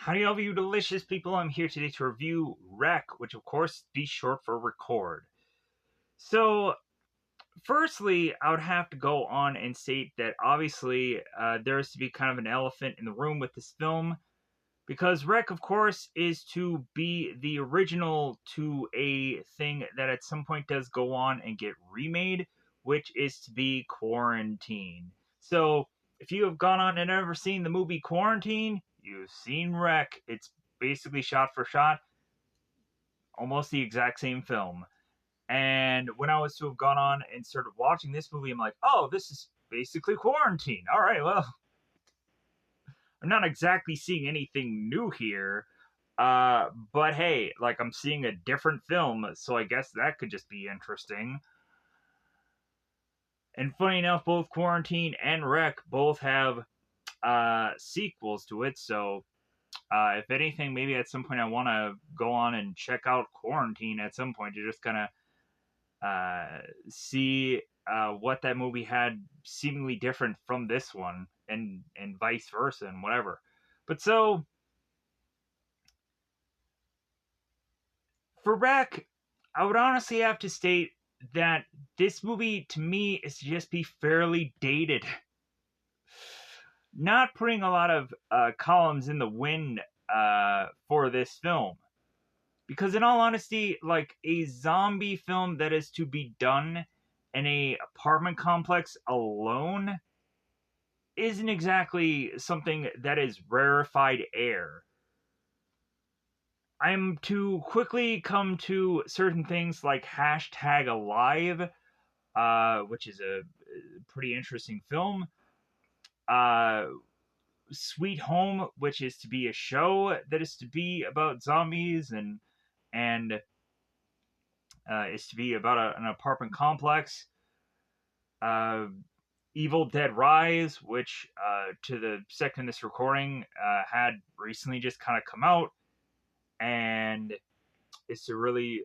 Howdy, all of you delicious people. I'm here today to review Rec, which of course be short for record. So, firstly, I would have to go on and state that obviously there is to be kind of an elephant in the room with this film, because Rec, of course, is to be the original to a thing that at some point does go on and get remade, which is to be Quarantine. So, if you have gone on and never seen the movie Quarantine, you've seen Rec. It's basically shot for shot, almost the exact same film. And when I was to have gone on and started watching this movie, I'm like, oh, this is basically Quarantine. All right, well, I'm not exactly seeing anything new here. But hey, like I'm seeing a different film, so I guess that could just be interesting. And funny enough, both Quarantine and Rec both have sequels to it, so if anything, maybe at some point I want to go on and check out Quarantine at some point to just kind of see what that movie had seemingly different from this one, and vice versa, and whatever. But so for Rec, I would honestly have to state that this movie to me is to just be fairly dated. Not putting a lot of columns in the wind for this film. Because in all honesty, like a zombie film that is to be done in a apartment complex alone isn't exactly something that is rarefied air. I'm to quickly come to certain things like hashtag alive, which is a pretty interesting film. Uh, Sweet Home, which is to be a show that is to be about zombies and is to be about an apartment complex. Uh, Evil Dead Rise, which to the second this recording had recently just kind of come out, and is to really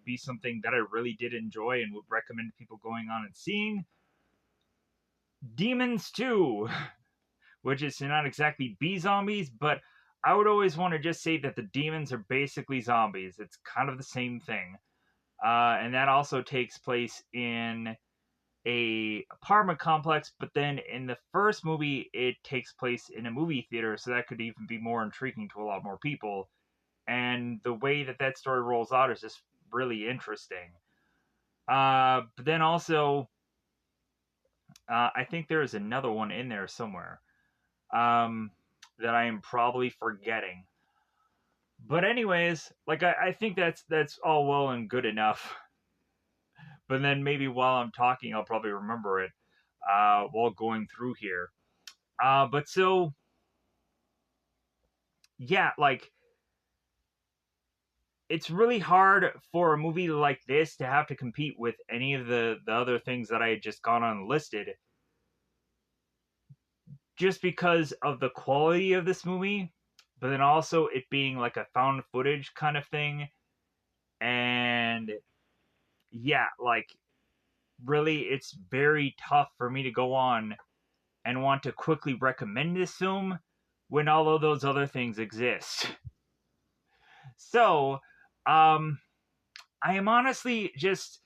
be something that I really did enjoy and would recommend people going on and seeing. Demons 2, which is to not exactly be zombies, but I would always want to just say that the demons are basically zombies. It's kind of the same thing. And that also takes place in a apartment complex, but then in the first movie it takes place in a movie theater, so that could even be more intriguing to a lot more people. And the way that that story rolls out is just really interesting. But then also, I think there is another one in there somewhere um, that I am probably forgetting. But anyways, like I think that's all well and good enough. But then maybe while I'm talking, I'll probably remember it while going through here. But so yeah, like it's really hard for a movie like this to have to compete with any of the other things that I had just gone on listed, just because of the quality of this movie, but then also it being like a found footage kind of thing. And yeah, like really, it's very tough for me to go on and want to quickly recommend this film when all of those other things exist. So, um, I am honestly just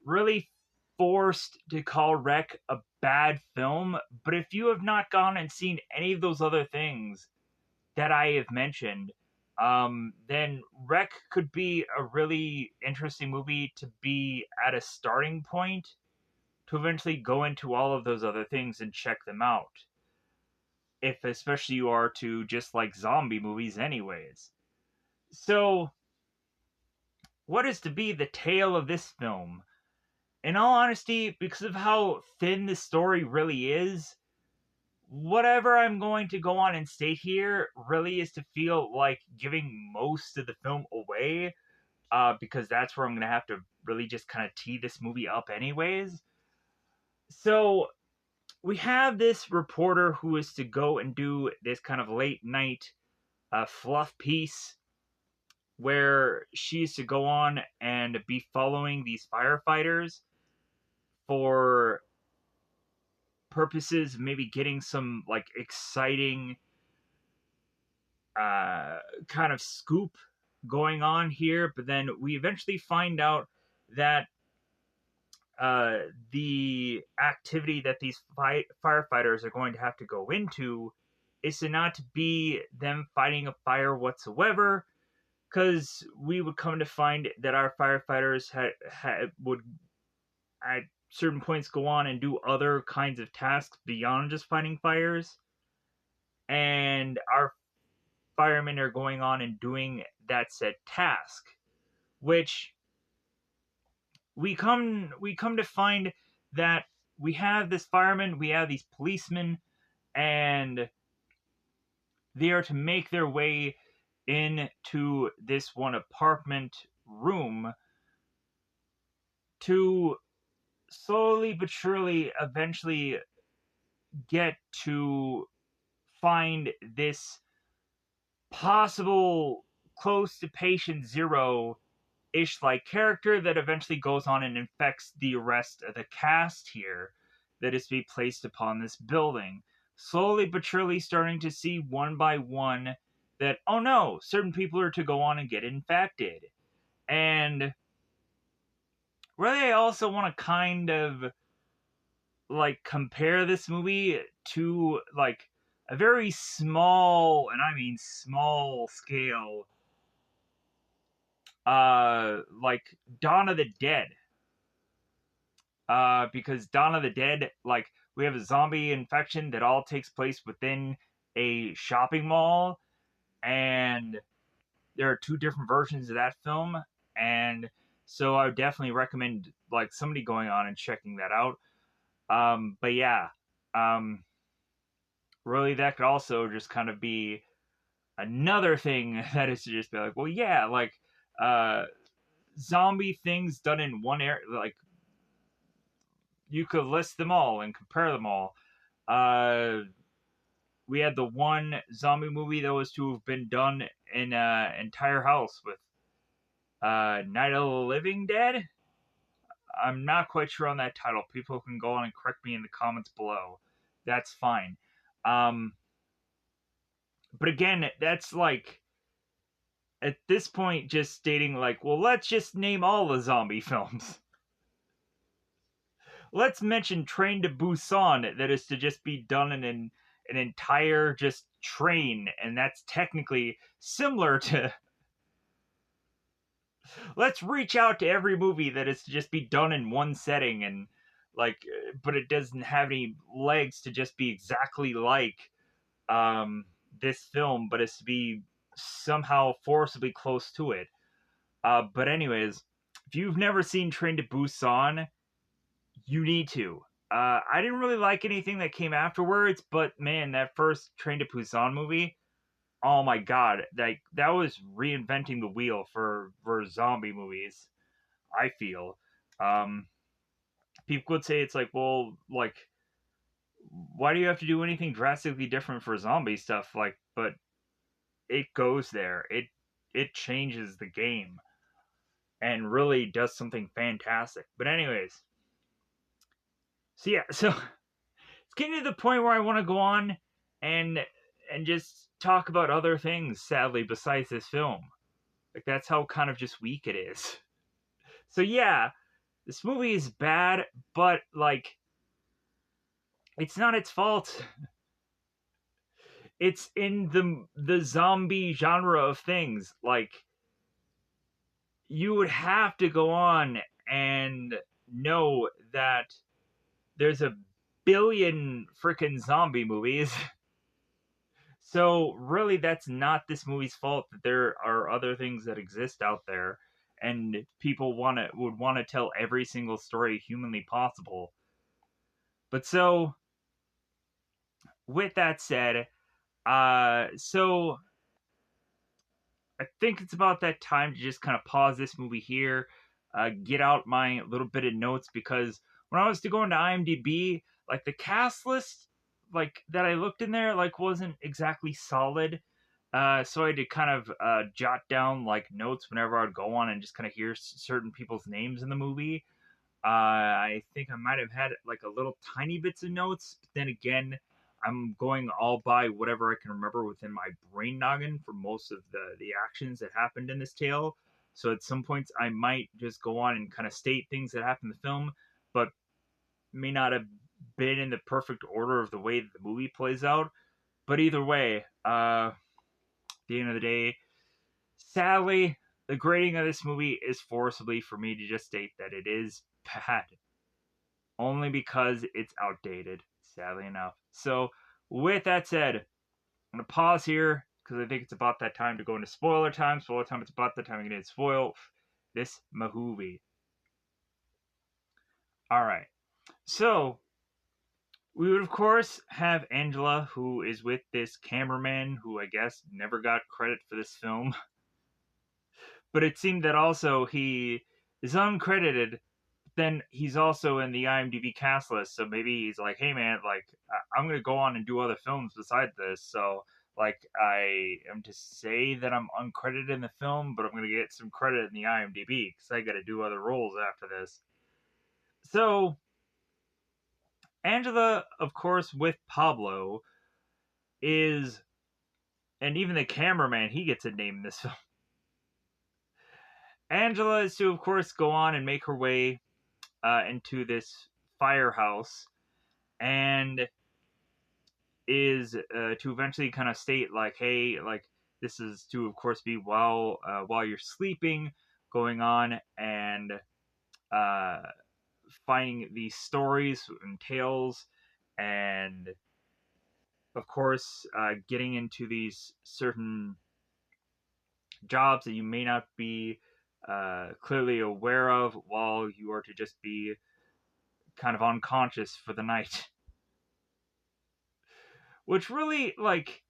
really forced to call Rec a bad film, but if you have not gone and seen any of those other things that I have mentioned, then Rec could be a really interesting movie to be at a starting point to eventually go into all of those other things and check them out. If especially you are to just like zombie movies, anyways. So, what is to be the tale of this film? In all honesty, because of how thin the story really is, whatever I'm going to go on and state here really is to feel like giving most of the film away, because that's where I'm going to have to really just kind of tee this movie up, anyways. So, we have this reporter who is to go and do this kind of late night fluff piece where she's to go on and be following these firefighters for purposes, maybe getting some like exciting kind of scoop going on here, but then we eventually find out that the activity that these firefighters are going to have to go into is to not be them fighting a fire whatsoever, because we would come to find that our firefighters would at certain points go on and do other kinds of tasks beyond just fighting fires, and our firemen are going on and doing that said task, which we come to find that we have this fireman, we have these policemen, and they are to make their way into this one apartment room to slowly but surely eventually get to find this possible close to patient zero ish like character that eventually goes on and infects the rest of the cast here that is to be placed upon this building. Slowly but surely starting to see one by one that, oh no, certain people are to go on and get infected. And really, I also want to kind of like compare this movie to like a very small, and I mean small scale, like Dawn of the Dead. Because Dawn of the Dead, like, we have a zombie infection that all takes place within a shopping mall, and there are two different versions of that film, and so I would definitely recommend like somebody going on and checking that out. But yeah, um, really, that could also just kind of be another thing that is to just be like, well, yeah, like, uh, zombie things done in one area, like you could list them all and compare them all. Uh, we had the one zombie movie that was to have been done in an entire house with Night of the Living Dead. I'm not quite sure on that title. People can go on and correct me in the comments below. That's fine. Um, but again, that's like at this point just stating like, well, let's just name all the zombie films. Let's mention Train to Busan that is to just be done in an entire just train, and that's technically similar to. Let's reach out to every movie that is to just be done in one setting and like, but it doesn't have any legs to just be exactly like um this film, but it's to be somehow forcibly close to it. But anyways, if you've never seen Train to Busan, you need to. I didn't really like anything that came afterwards, but man, that first Train to Busan movie, oh my god, like that was reinventing the wheel for zombie movies. I feel. Um, People would say it's like, well, like, why do you have to do anything drastically different for zombie stuff? Like, but it goes there. It changes the game and really does something fantastic. But anyways, so yeah, so it's getting to the point where I want to go on and just talk about other things. Sadly, besides this film, like that's how kind of just weak it is. So yeah, this movie is bad, but like it's not its fault. It's in the zombie genre of things. Like you would have to go on and know that there's a billion freaking zombie movies. So really that's not this movie's fault that there are other things that exist out there and people would want to tell every single story humanly possible. But so with that said, so I think it's about that time to just kind of pause this movie here, get out my little bit of notes, because when I was to go into IMDb, like the cast list, like that I looked in there, like wasn't exactly solid. So I had to kind of jot down like notes whenever I'd go on and just kind of hear certain people's names in the movie. I think I might have had like a little tiny bits of notes, but then again, I'm going all by whatever I can remember within my brain noggin for most of the actions that happened in this tale. So at some points I might just go on and kind of state things that happened in the film, but may not have been in the perfect order of the way that the movie plays out. But either way, at the end of the day, sadly, the grading of this movie is forcibly for me to just state that it is bad. Only because it's outdated, sadly enough. So, with that said, I'm going to pause here because I think it's about that time to go into spoiler time. Spoiler time, it's about that time I'm going to spoil this movie. Alright, so we would, of course, have Angela, who is with this cameraman who I guess never got credit for this film. But it seemed that also he is uncredited. Then he's also in the IMDb cast list, so maybe he's like, "Hey man, like I'm gonna go on and do other films besides this." So like I am to say that I'm uncredited in the film, but I'm gonna get some credit in the IMDb because I got to do other roles after this. So Angela, of course, with Pablo is, and even the cameraman, he gets a name in this film. Angela is to, of course, go on and make her way into this firehouse, and is to eventually kind of state like, hey, like this is to, of course, be while you're sleeping, going on and uh, finding these stories and tales, and of course, getting into these certain jobs that you may not be clearly aware of while you are to just be kind of unconscious for the night. Which really, like,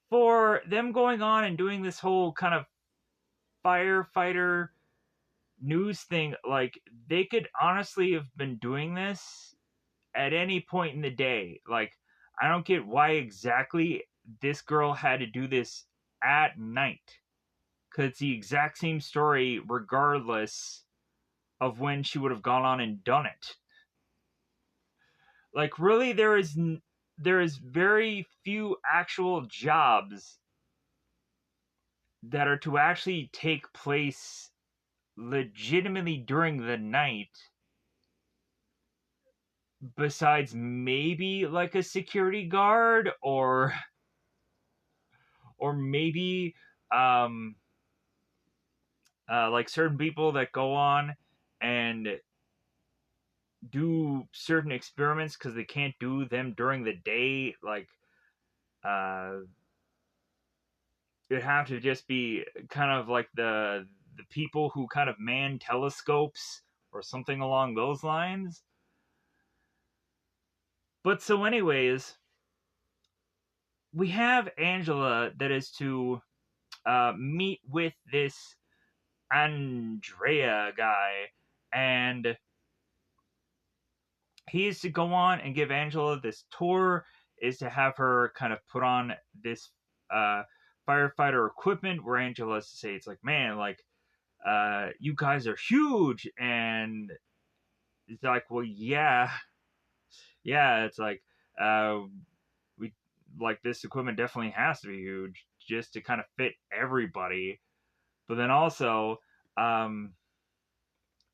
for them going on and doing this whole kind of firefighter news thing, like, they could honestly have been doing this at any point in the day. Like, I don't get why exactly this girl had to do this at night. Because it's the exact same story, regardless of when she would have gone on and done it. Like, really, there is very few actual jobs that are to actually take place legitimately during the night, besides maybe like a security guard, or maybe um like certain people that go on and do certain experiments because they can't do them during the day. Like uh it'd have to just be kind of like the people who kind of man telescopes or something along those lines. But so anyways, we have Angela that is to meet with this Andrea guy, and he is to go on and give Angela this tour, is to have her kind of put on this uh, firefighter equipment, where Angela is to say, it's like, man, like, you guys are huge, and it's like, well, yeah, it's like, uh, we like this equipment definitely has to be huge just to kind of fit everybody. But then also, um,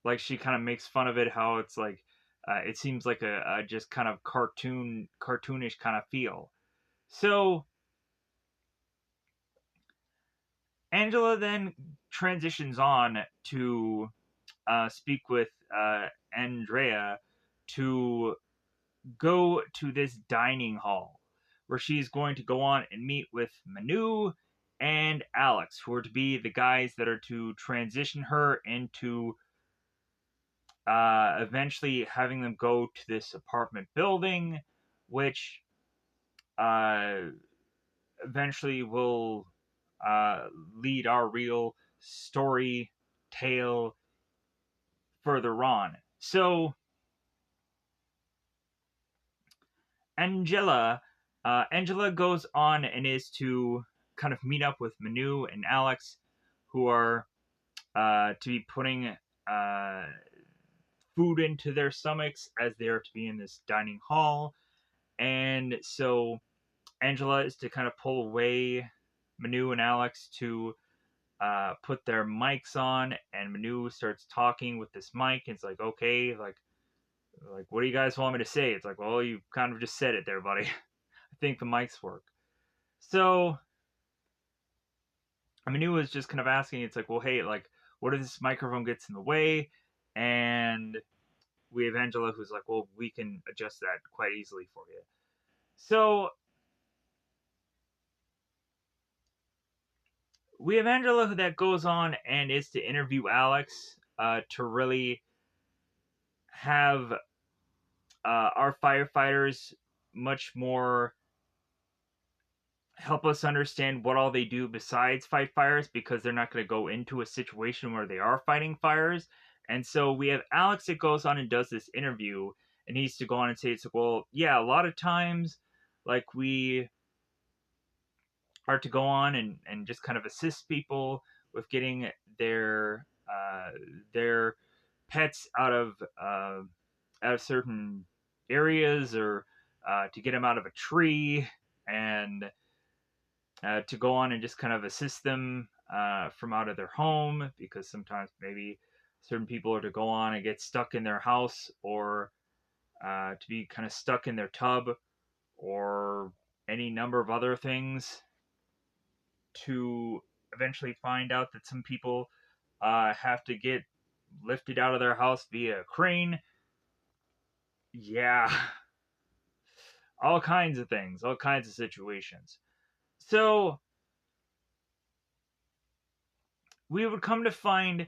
like she kind of makes fun of it, how it's like, it seems like a just kind of cartoonish kind of feel. So Angela then transitions on to speak with Andrea to go to this dining hall where she's going to go on and meet with Manu and Alex, who are to be the guys that are to transition her into eventually having them go to this apartment building, which uh, eventually will uh, lead our real story tale further on. So Angela goes on and is to kind of meet up with Manu and Alex, who are to be putting food into their stomachs as they are to be in this dining hall. And so Angela is to kind of pull away Manu and Alex to put their mics on, and Manu starts talking with this mic. And it's like, okay, like what do you guys want me to say? It's like, well, you kind of just said it there, buddy. I think the mics work. So Manu was just kind of asking. It's like, well, hey, like, what if this microphone gets in the way? And we have Angela who's like, well, we can adjust that quite easily for you. So we have Angela that goes on and is to interview Alex to really have our firefighters much more help us understand what all they do besides fight fires, because they're not going to go into a situation where they are fighting fires. And so we have Alex that goes on and does this interview, and he's to go on and say, it's like, well, yeah, a lot of times, like, we are to go on and just kind of assist people with getting their pets out of certain areas, or to get them out of a tree, and to go on and just kind of assist them from out of their home, because sometimes maybe certain people are to go on and get stuck in their house, or to be kind of stuck in their tub, or any number of other things, to eventually find out that some people have to get lifted out of their house via a crane. Yeah, all kinds of things, all kinds of situations. So we would come to find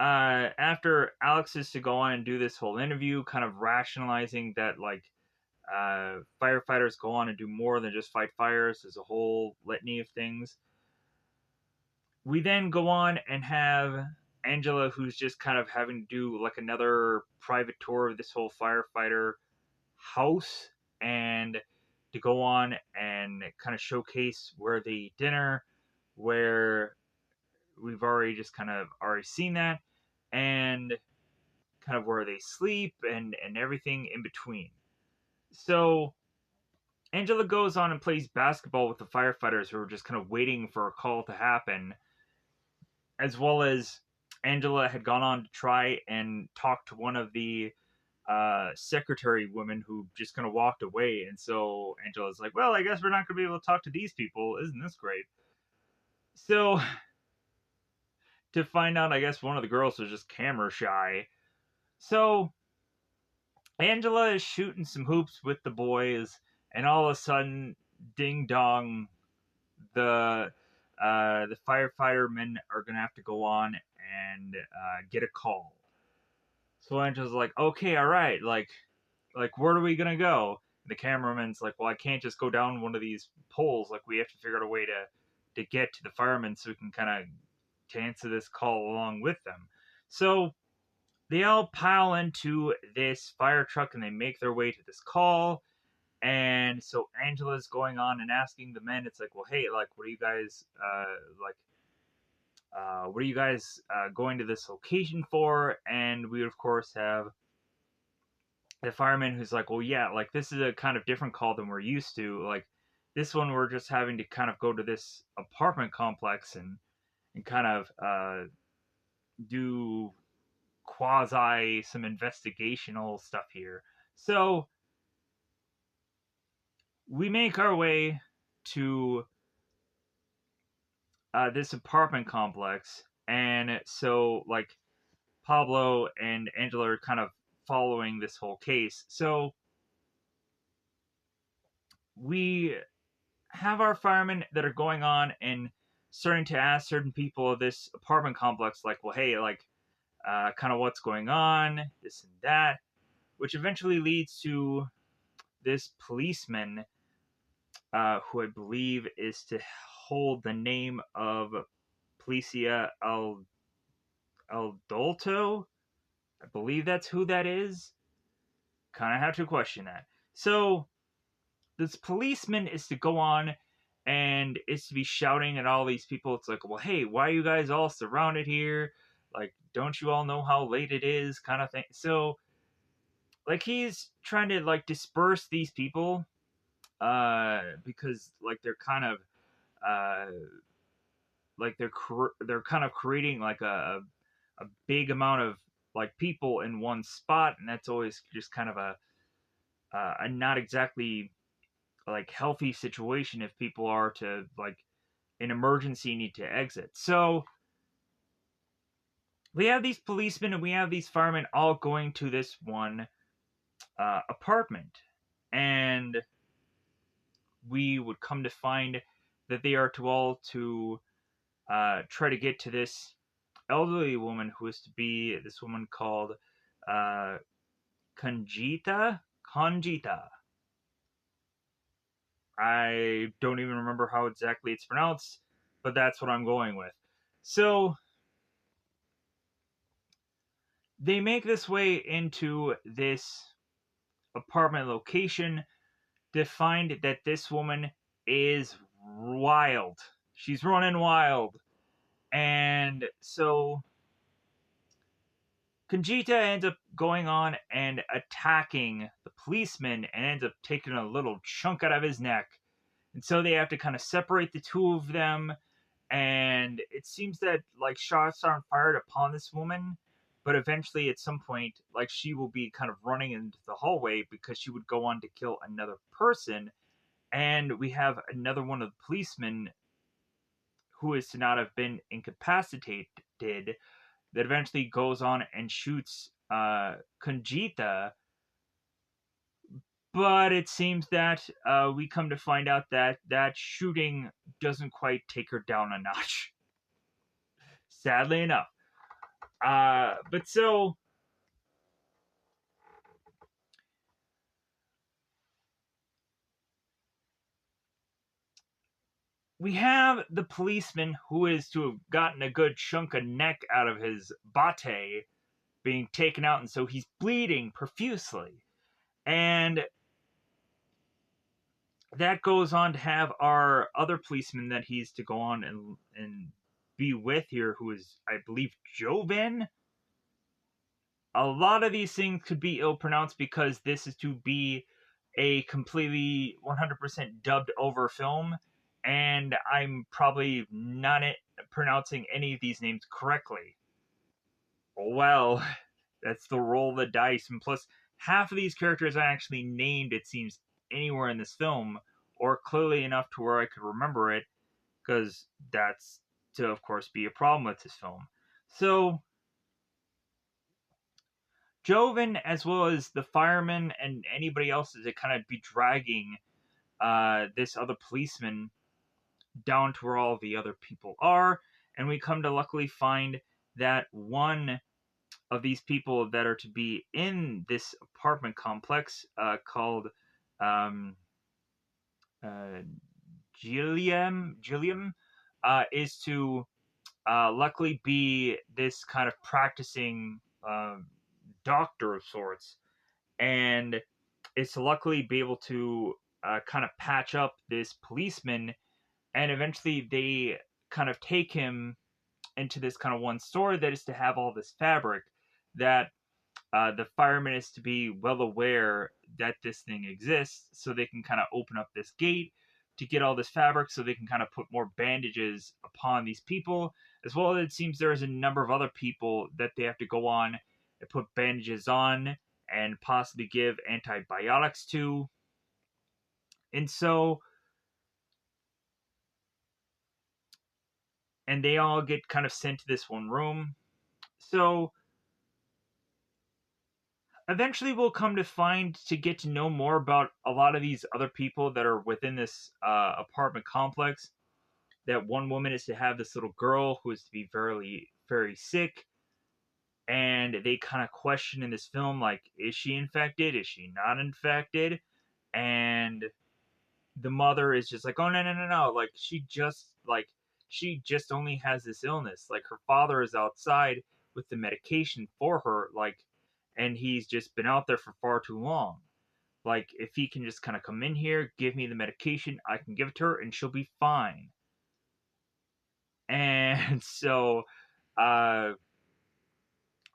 after Alex is to go on and do this whole interview, kind of rationalizing that, like, firefighters go on and do more than just fight fires. There's a whole litany of things. We then go on and have Angela, who's just kind of having to do like another private tour of this whole firefighter house, and to go on and kind of showcase where they eat dinner, where we've already just kind of already seen that, and kind of where they sleep, and everything in between. So Angela goes on and plays basketball with the firefighters who are just kind of waiting for a call to happen, as well as Angela had gone on to try and talk to one of the secretary women who just kind of walked away. And so Angela's like, well, I guess we're not going to be able to talk to these people. Isn't this great? So to find out, I guess one of the girls was just camera shy. So Angela is shooting some hoops with the boys, and all of a sudden, ding dong, the firefightermen are gonna have to go on and get a call. So Angela's like, okay, all right, like where are we gonna go? And the cameraman's like, well, I can't just go down one of these poles. Like, we have to figure out a way to get to the firemen so we can kind of to answer this call along with them. So they all pile into this fire truck and they make their way to this call. And so Angela's going on and asking the men, it's like, well, hey, like, what are you guys, what are you guys going to this location for? And we, of course, have the fireman who's like, well, yeah, like, this is a kind of different call than we're used to. Like, this one, we're just having to kind of go to this apartment complex and kind of do quasi some investigational stuff here. So we make our way to this apartment complex, and so, like, Pablo and Angela are kind of following this whole case. So we have our firemen that are going on and starting to ask certain people of this apartment complex, like, well, hey, like, kind of what's going on, this and that, which eventually leads to this policeman, who I believe is to hold the name of Policia Aldolto. I believe that's who that is. Kind of have to question that. So this policeman is to go on and is to be shouting at all these people. It's like, well, hey, why are you guys all surrounded here? Like, don't you all know how late it is? Kind of thing. So, like he's trying to like disperse these people because like they're kind of uh like they're kind of creating like a big amount of like people in one spot, and that's always just kind of a not exactly like healthy situation if people are to like an emergency need to exit. So we have these policemen and we have these firemen all going to this one apartment, and we would come to find that they are to all to try to get to this elderly woman who is to be this woman called uh, Conjita. Conjita. I don't even remember how exactly it's pronounced, but that's what I'm going with. So they make this way into this apartment location to find that this woman is wild. She's running wild. And so Conjita ends up going on and attacking the policeman and ends up taking a little chunk out of his neck. And so they have to kind of separate the two of them. And it seems that like shots aren't fired upon this woman, but eventually at some point, like she will be kind of running into the hallway because she would go on to kill another person. And we have another one of the policemen who is to not have been incapacitated that eventually goes on and shoots Conjita. But it seems that we come to find out that that shooting doesn't quite take her down a notch. Sadly enough. But so we have the policeman who is to have gotten a good chunk of neck out of his bate being taken out, and so he's bleeding profusely. And that goes on to have our other policeman that he's to go on and be with here, who is, I believe, Joven. A lot of these things could be ill pronounced because this is to be a completely 100% dubbed over film, and I'm probably not pronouncing any of these names correctly. Well, that's the roll of the dice, and plus, half of these characters are actually named, it seems, anywhere in this film, or clearly enough to where I could remember it, because that's to, of course, be a problem with this film. So, Joven, as well as the firemen and anybody else, is to kind of be dragging this other policeman down to where all the other people are, and we come to luckily find that one of these people that are to be in this apartment complex called um, uh, Gilliam is to luckily be this kind of practicing doctor of sorts, and is to luckily be able to kind of patch up this policeman, and eventually they kind of take him into this kind of one store that is to have all this fabric that the fireman is to be well aware that this thing exists, so they can kind of open up this gate to get all this fabric so they can kind of put more bandages upon these people, as well as it seems there is a number of other people that they have to go on and put bandages on and possibly give antibiotics to. And so, and they all get kind of sent to this one room. So, eventually we'll come to find to get to know more about a lot of these other people that are within this apartment complex. That one woman is to have this little girl who is to be very sick, and they kind of question in this film, like, is she infected, is she not infected? And the mother is just like, oh, no, no, no, no, like she just only has this illness, like her father is outside with the medication for her, like, and he's just been out there for far too long. Like, if he can just kind of come in here, give me the medication, I can give it to her and she'll be fine. And so uh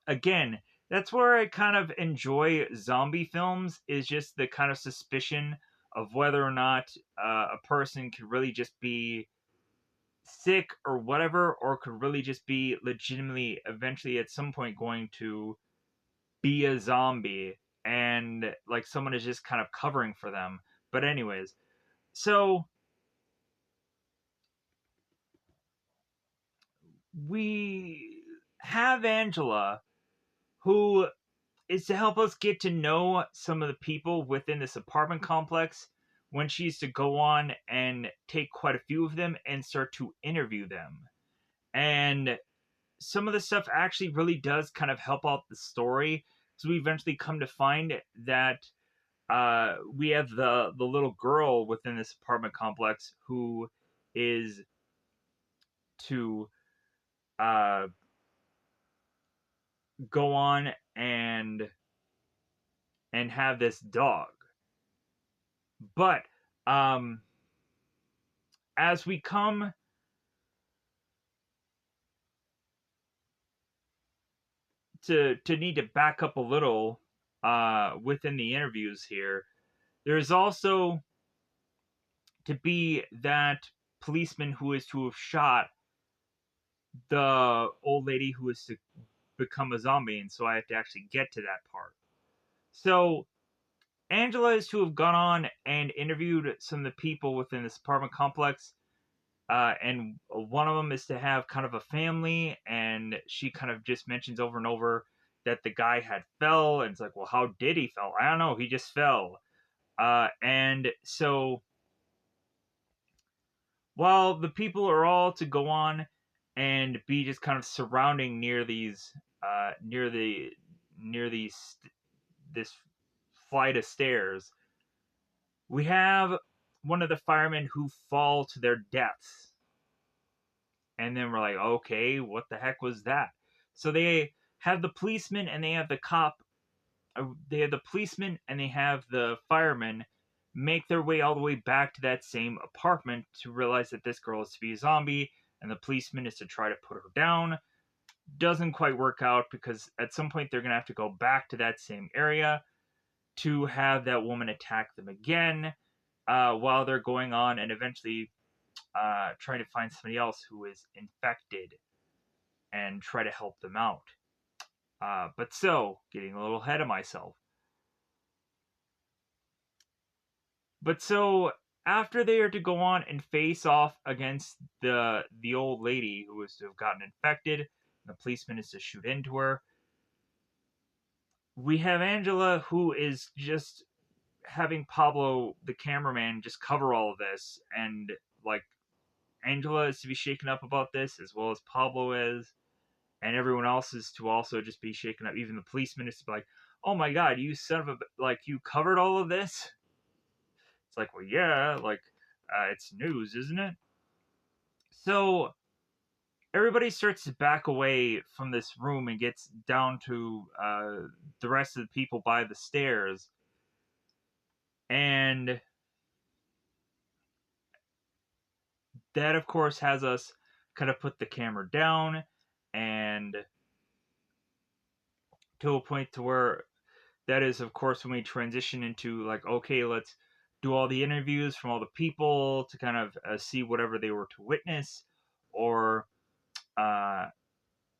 again, that's where I kind of enjoy zombie films, is just the kind of suspicion of whether or not a person could really just be sick or whatever, or could really just be legitimately eventually at some point going to be a zombie, and like someone is just kind of covering for them. But anyways, so we have Angela, who is to help us get to know some of the people within this apartment complex, when she used to go on and take quite a few of them and start to interview them. And some of the stuff actually really does kind of help out the story, because we eventually come to find that we have the little girl within this apartment complex who is to uh, go on and have this dog. But um, as we come to need to back up a little within the interviews here, there's also to be that policeman who is to have shot the old lady who is to become a zombie, and so I have to actually get to that part. So Angela is to have gone on and interviewed some of the people within this apartment complex, and one of them is to have kind of a family, and she kind of just mentions over and over that the guy had fell, and it's like, well, how did he fell? I don't know, he just fell. And so while the people are all to go on and be just kind of surrounding near these near these this flight of stairs, we have one of the firemen who fall to their deaths. And then we're like, okay, what the heck was that? So they have the policeman and they have the cop, they have the policeman and they have the fireman make their way all the way back to that same apartment to realize that this girl is to be a zombie, and the policeman is to try to put her down. Doesn't quite work out, because at some point they're going to have to go back to that same area to have that woman attack them again, while they're going on and eventually trying to find somebody else who is infected and try to help them out. But so, getting a little ahead of myself. But so, after they are to go on and face off against the old lady who is to have gotten infected, the policeman is to shoot into her. We have Angela, who is just having Pablo, the cameraman, just cover all of this, and like Angela is to be shaken up about this, as well as Pablo is, and everyone else is to also just be shaken up. Even the policeman is to be like, "Oh my god, you son of a like, you covered all of this." It's like, well, yeah, like it's news, isn't it? So everybody starts to back away from this room and gets down to the rest of the people by the stairs, and that of course has us kind of put the camera down, and to a point to where that is of course when we transition into like, okay, let's do all the interviews from all the people to kind of see whatever they were to witness, or uh,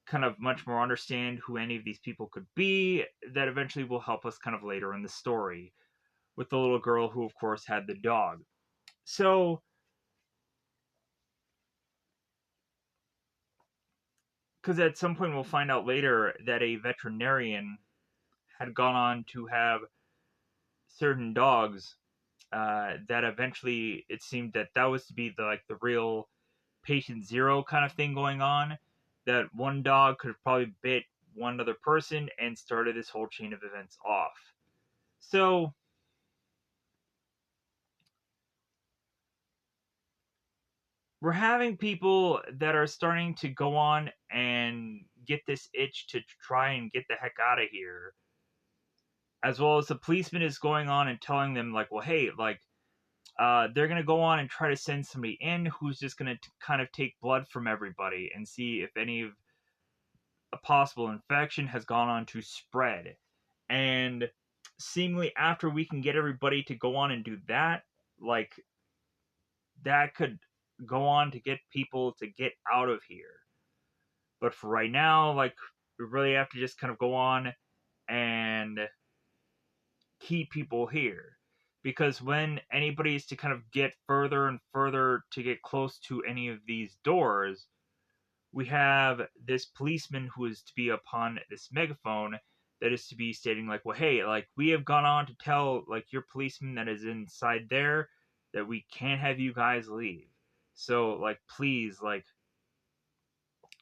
kind of much more understand who any of these people could be, that eventually will help us kind of later in the story with the little girl who of course had the dog. So because at some point we'll find out later that a veterinarian had gone on to have certain dogs, that eventually it seemed that that was to be the like the real patient zero kind of thing going on. That one dog could have probably bit one other person and started this whole chain of events off. So we're having people that are starting to go on and get this itch to try and get the heck out of here, as well as the policeman is going on and telling them like, well, hey, like they're going to go on and try to send somebody in who's just going to kind of take blood from everybody and see if any a possible infection has gone on to spread. And seemingly after we can get everybody to go on and do that, like that could go on to get people to get out of here. But for right now, like we really have to just kind of go on and keep people here. Because when anybody is to kind of get further and further to get close to any of these doors, we have this policeman who is to be upon this megaphone that is to be stating like, well, hey, like we have gone on to tell like your policeman that is inside there that we can't have you guys leave. So like please like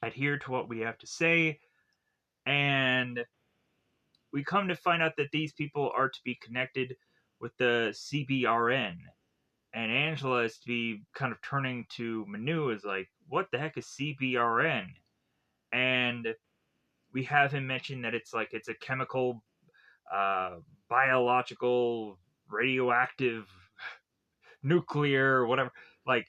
adhere to what we have to say. And we come to find out that these people are to be connected with the CBRN. And Angela is to be kind of turning to Manu as like, what the heck is CBRN? And we have him mention that it's like it's a chemical, biological, radioactive, nuclear, whatever. Like,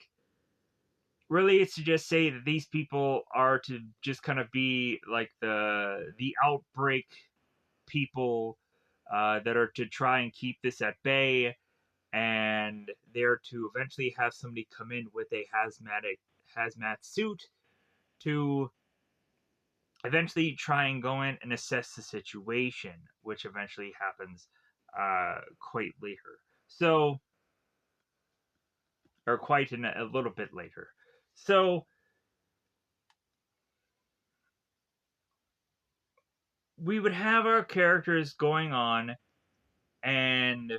really, it's to just say that these people are to just kind of be like the outbreak people that are to try and keep this at bay, and they're to eventually have somebody come in with a hazmat suit to eventually try and go in and assess the situation, which eventually happens quite later. So, or quite in a little bit later. So, we would have our characters going on and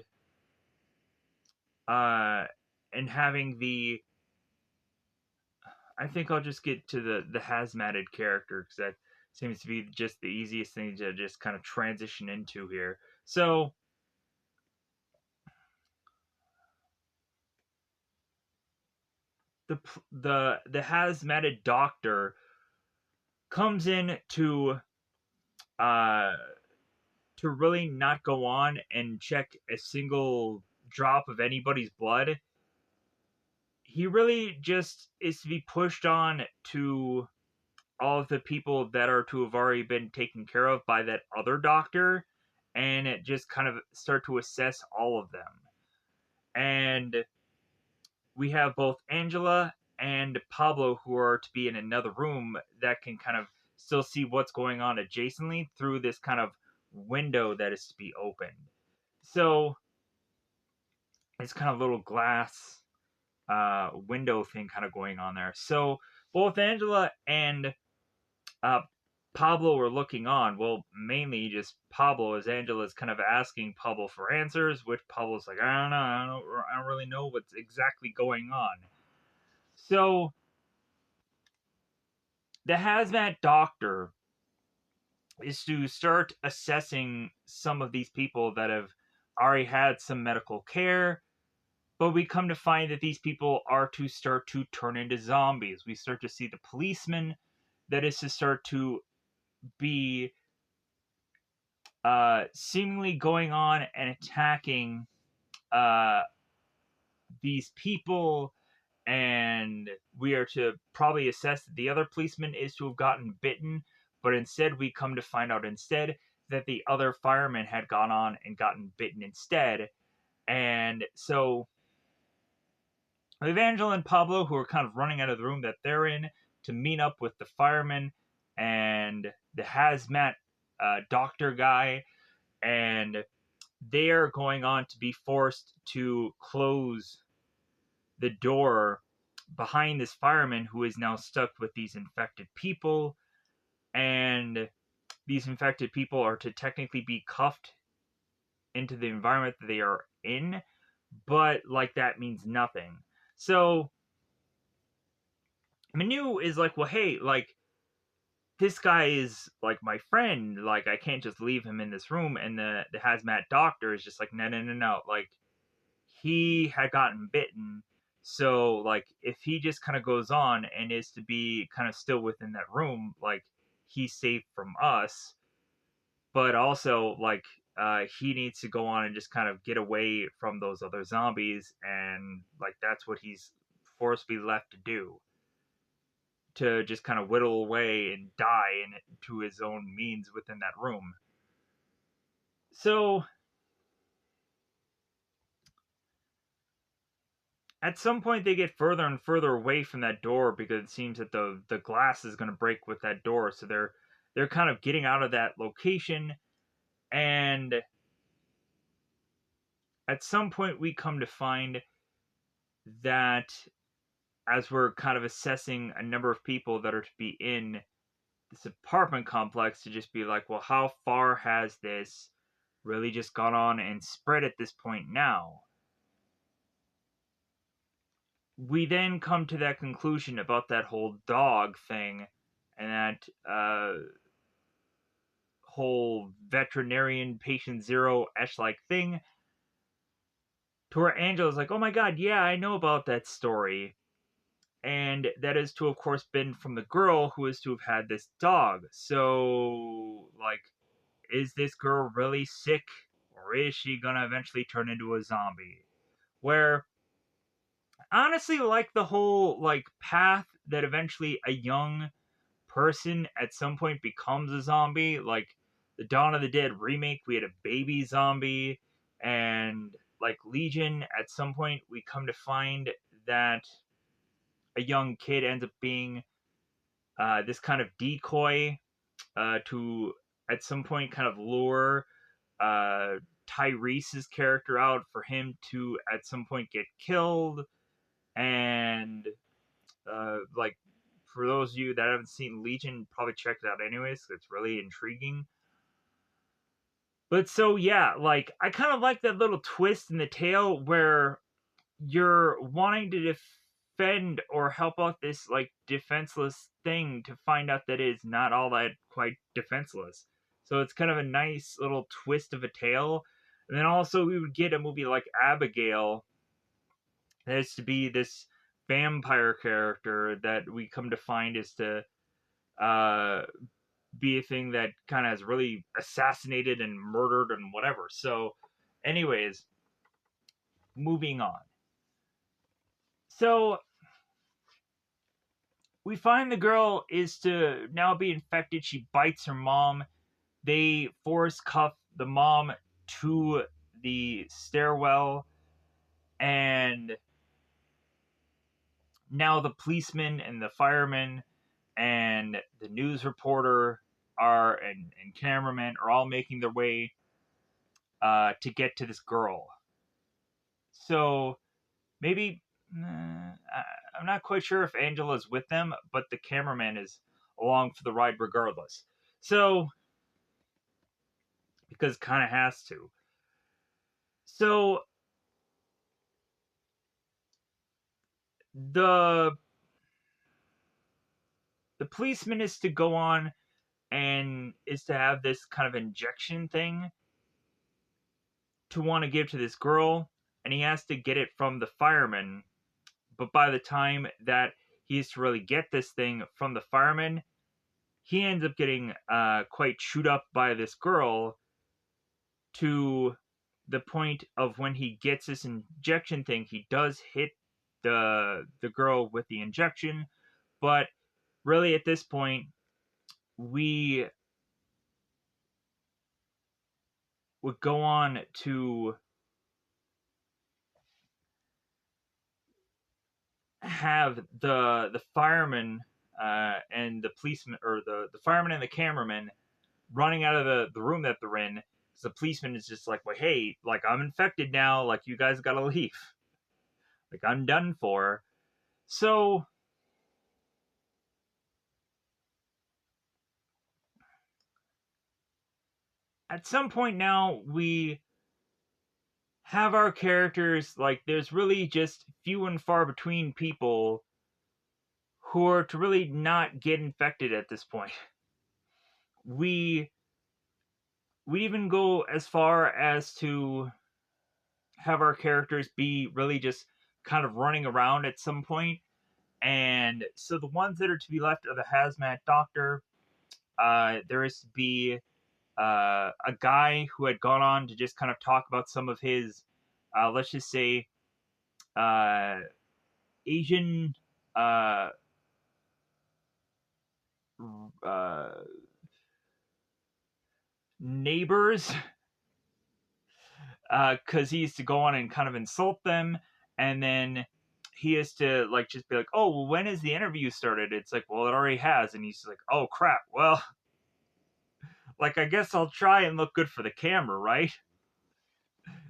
uh and having the I think I'll just get to the hazmated character because that seems to be just the easiest thing to just kind of transition into here. So the hazmated doctor comes in uh to really not go on and check a single drop of anybody's blood. He really just is to be pushed on to all of the people that are to have already been taken care of by that other doctor and it just kind of start to assess all of them. And we have both Angela and Pablo who are to be in another room that can kind of still see what's going on adjacently through this kind of window that is to be opened. So it's kind of little glass window thing kind of going on there. So both Angela and uh, Pablo were looking on. Well, mainly just Pablo, as Angela's kind of asking Pablo for answers, which Pablo's like, I don't know, I don't really know what's exactly going on. So the hazmat doctor is to start assessing some of these people that have already had some medical care, but we come to find that these people are to start to turn into zombies. We start to see the policeman that is to start to be seemingly going on and attacking uh, these people, and we are to probably assess that the other policeman is to have gotten bitten, but instead we come to find out instead that the other fireman had gone on and gotten bitten instead. And so Evangel and Pablo, who are kind of running out of the room that they're in to meet up with the fireman and the hazmat doctor guy, and they are going on to be forced to close the door behind this fireman who is now stuck with these infected people. And these infected people are to technically be cuffed into the environment that they are in, but like that means nothing. So Manu is like, well, hey, like this guy is like my friend. Like I can't just leave him in this room. And the hazmat doctor is just like, no, no, no, no. Like he had gotten bitten. So like if he just kind of goes on and is to be kind of still within that room, like he's safe from us. But also like he needs to go on and just kind of get away from those other zombies, and like that's what he's forced to be left to do, to just kind of whittle away and die to his own means within that room. So at some point they get further and further away from that door because it seems that the glass is going to break with that door. So they're kind of getting out of that location, and at some point we come to find that as we're kind of assessing a number of people that are to be in this apartment complex, to just be like, well, how far has this really just gone on and spread at this point now? We then come to that conclusion about that whole dog thing and that whole veterinarian patient zero-esh like thing, to where Angela's like, oh my god, yeah, I know about that story. And that is to, of course, been from the girl who is to have had this dog. So, like, is this girl really sick? Or is she gonna eventually turn into a zombie? Where, honestly, like the whole, like, path that eventually a young person at some point becomes a zombie. Like, the Dawn of the Dead remake, we had a baby zombie. And, like, Legion, at some point, we come to find that a young kid ends up being this kind of decoy to, at some point, kind of lure Tyrese's character out for him to, at some point, get killed. And, like, for those of you that haven't seen Legion, probably check it out anyways, because it's really intriguing. But so, yeah, like, I kind of like that little twist in the tale where you're wanting to defend or help out this, like, defenseless thing, to find out that it is not all that quite defenseless. So it's kind of a nice little twist of a tale. And then also we would get a movie like Abigail that is to be this vampire character that we come to find is to uh, be a thing that kind of has really assassinated and murdered and whatever. So, anyways, moving on. So, we find the girl is to now be infected. She bites her mom. They force cuff the mom to the stairwell, and now the policeman and the fireman and the news reporter and cameraman are all making their way to get to this girl. So maybe I'm not quite sure if Angela's with them, but the cameraman is along for the ride regardless. So, because kind of has to. So the policeman is to go on and is to have this kind of injection thing to want to give to this girl, and he has to get it from the fireman. But by the time that he is to really get this thing from the fireman, he ends up getting quite chewed up by this girl, to the point of when he gets this injection thing, he does hit the girl with the injection. But really at this point, we would go on to have the fireman and the policeman, or the fireman and the cameraman, running out of the room that they're in. So the policeman is just like, well, hey, like, I'm infected now, like, you guys gotta leave, like, I'm done for. So at some point now, we have our characters, like, there's really just few and far between people who are to really not get infected at this point. We even go as far as to have our characters be really just kind of running around at some point. And so the ones that are to be left are the hazmat doctor. There is to be a guy who had gone on to just kind of talk about some of his, let's just say, Asian neighbors, because he used to go on and kind of insult them, and then he has to like just be like, "Oh, well, when is the interview started?" It's like, "Well, it already has," and he's like, "Oh crap! Well, like I guess I'll try and look good for the camera, right?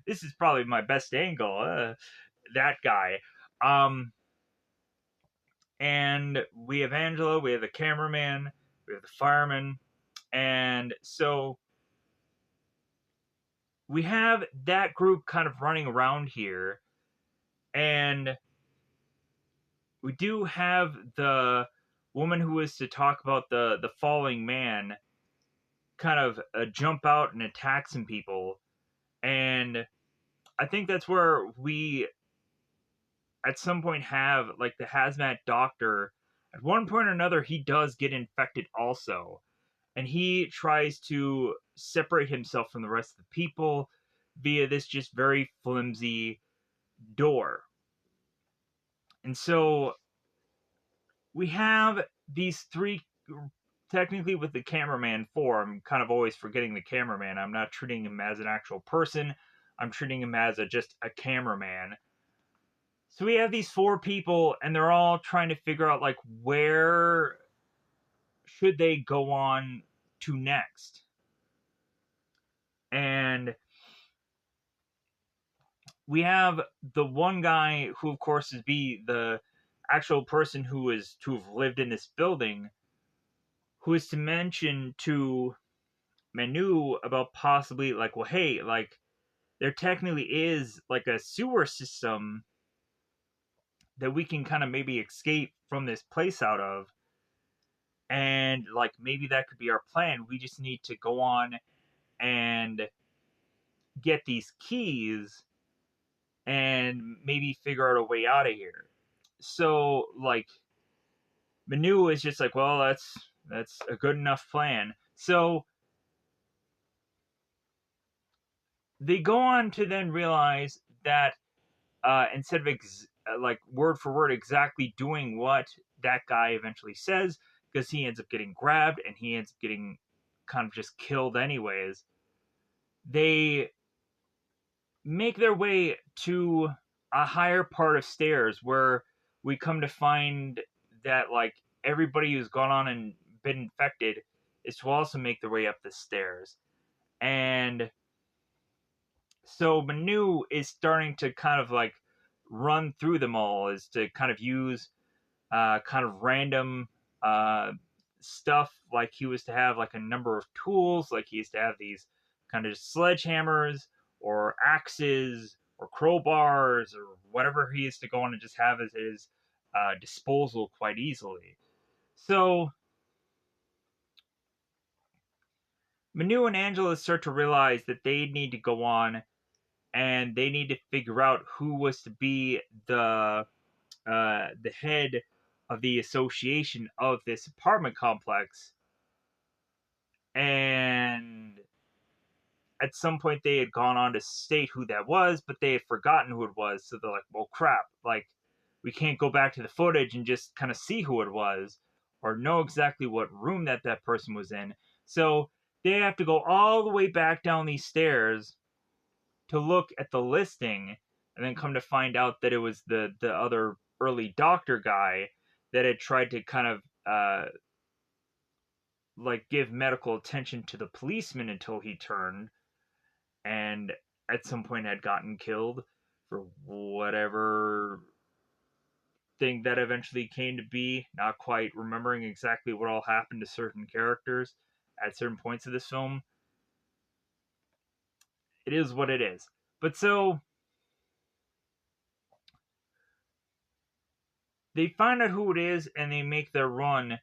This is probably my best angle." That guy. Um, and we have Angela, we have the cameraman, we have the fireman, and so we have that group kind of running around here, and we do have the woman who is to talk about the falling man kind of jump out and attack some people, and I think that's where we at some point have like the hazmat doctor. At one point or another, he does get infected also, and he tries to separate himself from the rest of the people via this just very flimsy door. And so we have these three, technically with the cameraman four. I'm kind of always forgetting the cameraman. I'm not treating him as an actual person. I'm treating him as just a cameraman. So we have these four people, and they're all trying to figure out like where should they go on to next. And we have the one guy who, of course, is the actual person who is to have lived in this building, who is to mention to Manu about possibly like, well, hey, like there technically is like a sewer system that we can kind of maybe escape from this place out of, and like maybe that could be our plan. We just need to go on and get these keys and maybe figure out a way out of here. So like Manu is just like, well, that's a good enough plan. So they go on to then realize that instead of like word for word exactly doing what that guy eventually says, because he ends up getting grabbed and he ends up getting kind of just killed anyways, they make their way to a higher part of stairs where we come to find that like everybody who's gone on and been infected is to also make their way up the stairs. And so Manu is starting to kind of like run through them all, is to kind of use kind of random uh, stuff. Like he was to have like a number of tools, like he used to have these kind of sledgehammers or axes or crowbars or whatever he used to go on and just have as his disposal quite easily. So Manu and Angela start to realize that they need to go on and they need to figure out who was to be the head of the association of this apartment complex. And at some point they had gone on to state who that was, but they had forgotten who it was. So they're like, well, crap, like we can't go back to the footage and just kind of see who it was or know exactly what room that person was in. So they have to go all the way back down these stairs to look at the listing, and then come to find out that it was the other early doctor guy that had tried to kind of like give medical attention to the policeman until he turned, and at some point had gotten killed for whatever thing that eventually came to be. Not quite remembering exactly what all happened to certain characters at certain points of this film. It is what it is. But so they find out who it is and they make their run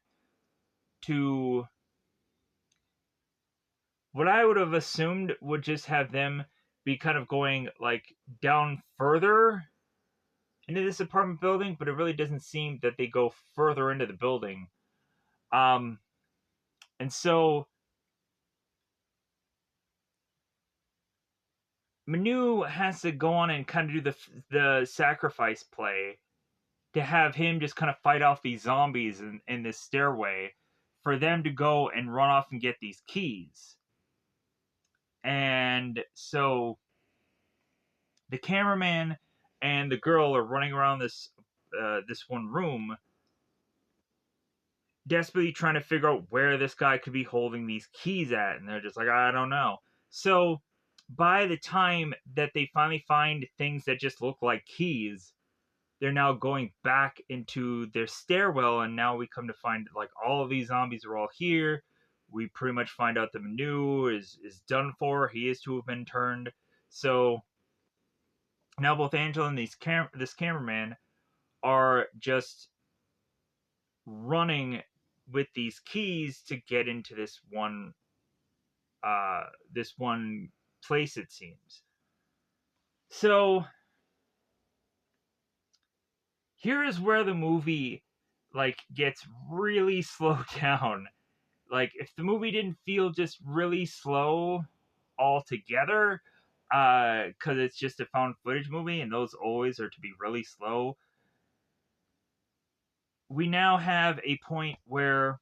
to what I would have assumed would just have them be kind of going like down further into this apartment building, but it really doesn't seem that they go further into the building. Um, and so Manu has to go on and kind of do the sacrifice play to have him just kind of fight off these zombies in this stairway for them to go and run off and get these keys. And so the cameraman and the girl are running around this one room, desperately trying to figure out where this guy could be holding these keys at, and they're just like, I don't know. So by the time that they finally find things that just look like keys, they're now going back into their stairwell, and now we come to find like all of these zombies are all here. We pretty much find out that Manu is done for. He is to have been turned. So now both Angela and this cameraman are just running with these keys to get into this one place, it seems. So here is where the movie like gets really slowed down. Like if the movie didn't feel just really slow altogether, because it's just a found footage movie and those always are to be really slow, we now have a point where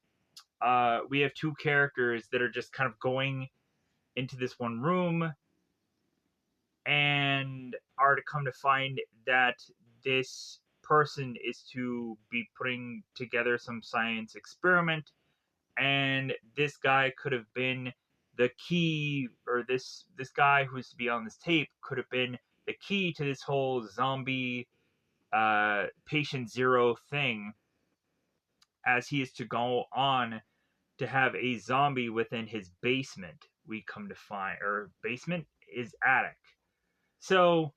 we have two characters that are just kind of going into this one room and are to come to find that this person is to be putting together some science experiment, and this guy could have been the key, or this guy who's to be on this tape could have been the key to this whole zombie patient zero thing, as he is to go on to have a zombie within his basement. We come to find, or basement is attic. So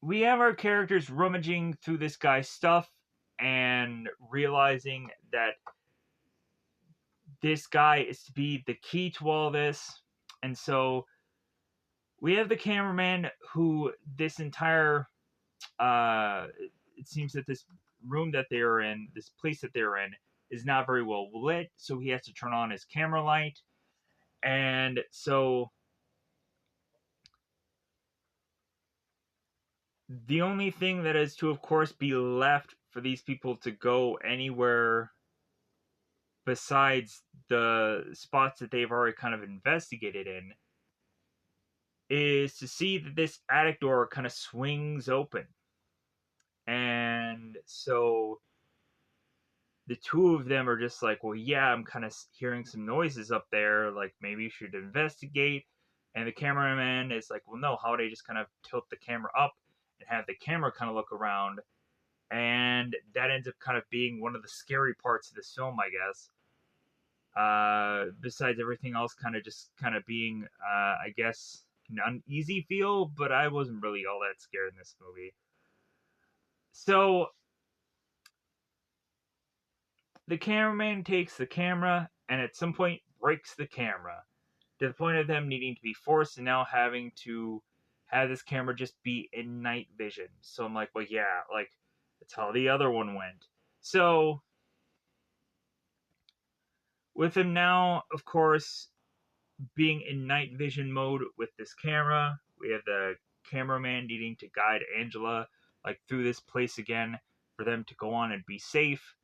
we have our characters rummaging through this guy's stuff and realizing that this guy is to be the key to all this. And so we have the cameraman who this entire it seems that this room that they're in, this place that they're in, is not very well lit, so he has to turn on his camera light. And so the only thing that is to, of course, be left for these people to go anywhere besides the spots that they've already kind of investigated in is to see that this attic door kind of swings open. And so the two of them are just like, well, yeah, I'm kind of hearing some noises up there. Like, maybe you should investigate. And the cameraman is like, well, no, how would I just kind of tilt the camera up and have the camera kind of look around? And that ends up kind of being one of the scary parts of this film, I guess. Besides everything else kind of being, I guess, an uneasy feel, but I wasn't really all that scared in this movie. So the cameraman takes the camera and at some point breaks the camera, to the point of them needing to be forced and now having to have this camera just be in night vision. So I'm like, well, yeah, like that's how the other one went. So with him now, of course, being in night vision mode with this camera, we have the cameraman needing to guide Angela like through this place again for them to go on and be safe.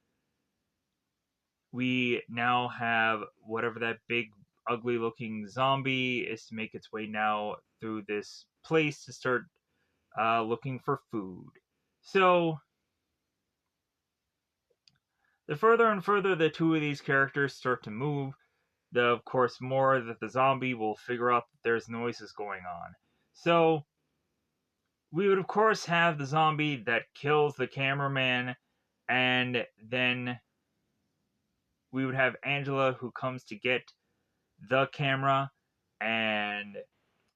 We now have whatever that big ugly looking zombie is to make its way now through this place to start looking for food. So the further and further the two of these characters start to move, the of course more that the zombie will figure out that there's noises going on. So we would of course have the zombie that kills the cameraman, and then we would have Angela who comes to get the camera, and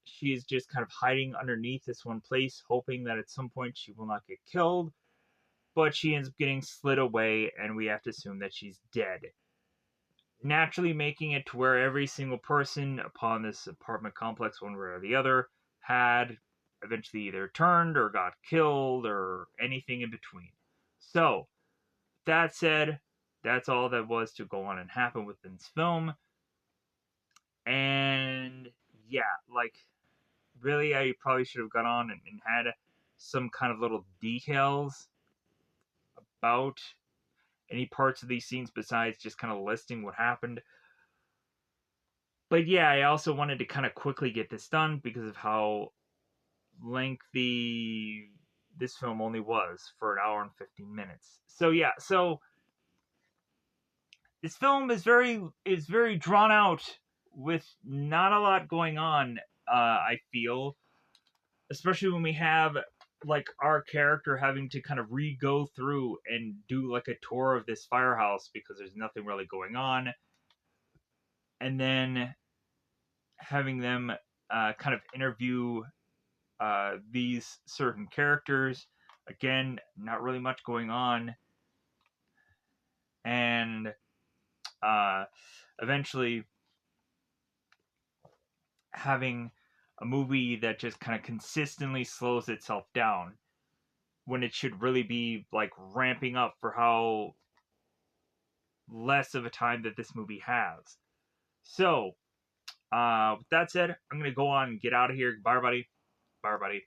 she is just kind of hiding underneath this one place, hoping that at some point she will not get killed, but she ends up getting slid away, and we have to assume that she's dead. Naturally, making it to where every single person upon this apartment complex, one way or the other, had eventually either turned or got killed or anything in between. So, that said, that's all that was to go on and happen within this film. And yeah, like, really, I probably should have gone on and had some kind of little details about any parts of these scenes besides just kind of listing what happened. But yeah, I also wanted to kind of quickly get this done because of how lengthy this film only was, for an hour and 15 minutes. So yeah, so this film is very drawn out with not a lot going on, I feel, especially when we have like our character having to kind of re-go through and do like a tour of this firehouse because there's nothing really going on, and then having them kind of interview these certain characters. Again, not really much going on, and uh, eventually having a movie that just kind of consistently slows itself down when it should really be like ramping up for how less of a time that this movie has. So, with that said, I'm gonna go on and get out of here. Bye, everybody. Bye, everybody.